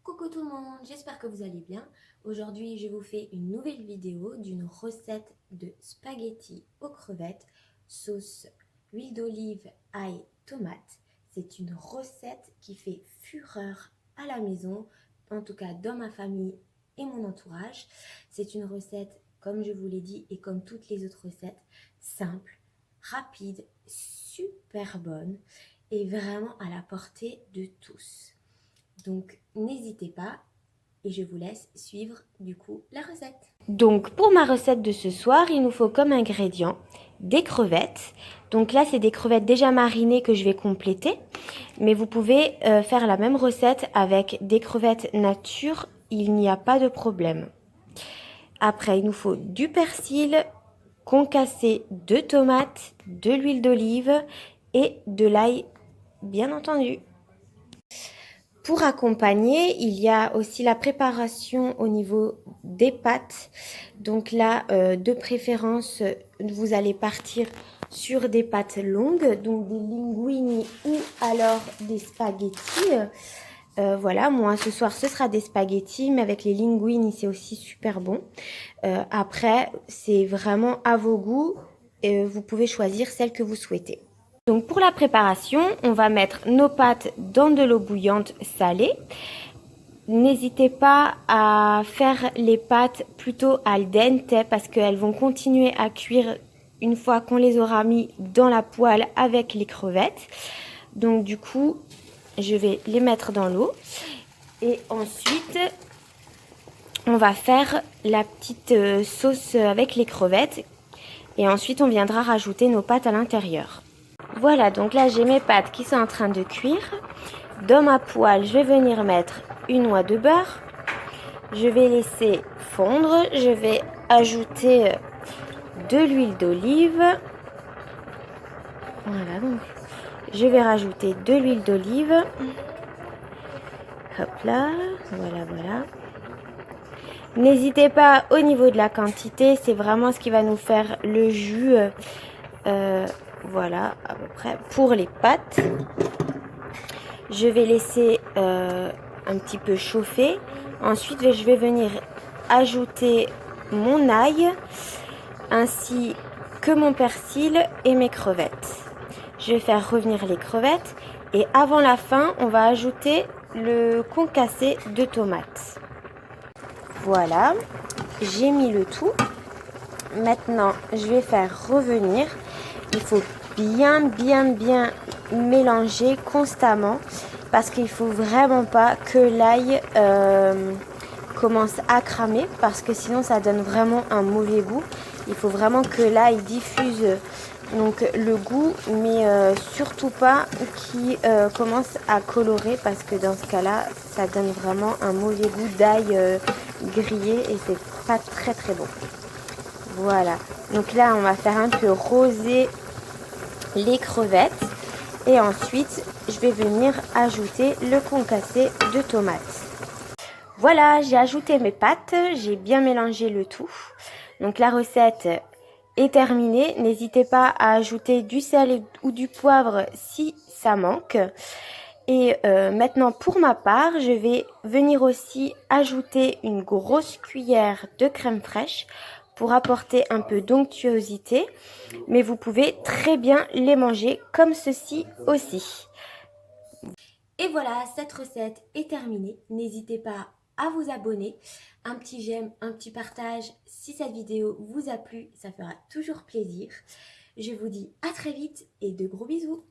Coucou tout le monde, j'espère que vous allez bien. Aujourd'hui, je vous fais une nouvelle vidéo d'une recette de spaghettis aux crevettes, sauce huile d'olive, ail, tomate. C'est une recette qui fait fureur à la maison, en tout cas dans ma famille et mon entourage. C'est une recette, comme je vous l'ai dit, et comme toutes les autres recettes, simple, rapide, super bonne et vraiment à la portée de tous. Donc n'hésitez pas et je vous laisse suivre du coup la recette. Donc pour ma recette de ce soir, il nous faut comme ingrédients des crevettes. Donc là c'est des crevettes déjà marinées que je vais compléter. Mais vous pouvez faire la même recette avec des crevettes nature, il n'y a pas de problème. Après il nous faut du persil concassé, de tomates, de l'huile d'olive et de l'ail bien entendu. Pour accompagner, il y a aussi la préparation au niveau des pâtes. Donc là, de préférence, vous allez partir sur des pâtes longues, donc des linguini ou alors des spaghettis. Voilà, moi ce soir ce sera des spaghettis, mais avec les linguini c'est aussi super bon. Après, c'est vraiment à vos goûts. Vous pouvez choisir celle que vous souhaitez. Donc pour la préparation, on va mettre nos pâtes dans de l'eau bouillante salée. N'hésitez pas à faire les pâtes plutôt al dente parce qu'elles vont continuer à cuire une fois qu'on les aura mis dans la poêle avec les crevettes. Donc du coup, je vais les mettre dans l'eau. Et ensuite, on va faire la petite sauce avec les crevettes. Et ensuite, on viendra rajouter nos pâtes à l'intérieur. Voilà, donc là j'ai mes pâtes qui sont en train de cuire. Dans ma poêle, je vais venir mettre une noix de beurre. Je vais laisser fondre. Je vais ajouter de l'huile d'olive. Voilà, donc je vais rajouter de l'huile d'olive. Hop là, voilà. N'hésitez pas au niveau de la quantité, c'est vraiment ce qui va nous faire le jus. Voilà, à peu près pour les pâtes. Je vais laisser un petit peu chauffer. Ensuite, je vais venir ajouter mon ail ainsi que mon persil et mes crevettes. Je vais faire revenir les crevettes et avant la fin, on va ajouter le concassé de tomates. Voilà, j'ai mis le tout. Maintenant, je vais faire revenir. Il faut bien mélanger constamment parce qu'il faut vraiment pas que l'ail commence à cramer parce que sinon ça donne vraiment un mauvais goût. Il faut vraiment que l'ail diffuse donc le goût, mais surtout pas qu'il commence à colorer parce que dans ce cas-là, ça donne vraiment un mauvais goût d'ail grillé et c'est pas très bon. Voilà, donc là on va faire un peu roser les crevettes et ensuite je vais venir ajouter le concassé de tomates. Voilà, j'ai ajouté mes pâtes, j'ai bien mélangé le tout. Donc la recette est terminée. N'hésitez pas à ajouter du sel ou du poivre si ça manque. Et maintenant pour ma part, je vais venir aussi ajouter une grosse cuillère de crème fraîche pour apporter un peu d'onctuosité. Mais vous pouvez très bien les manger comme ceci aussi. Et voilà, cette recette est terminée. N'hésitez pas à vous abonner, un petit j'aime, un petit partage si cette vidéo vous a plu, ça fera toujours plaisir. Je vous dis à très vite et de gros bisous.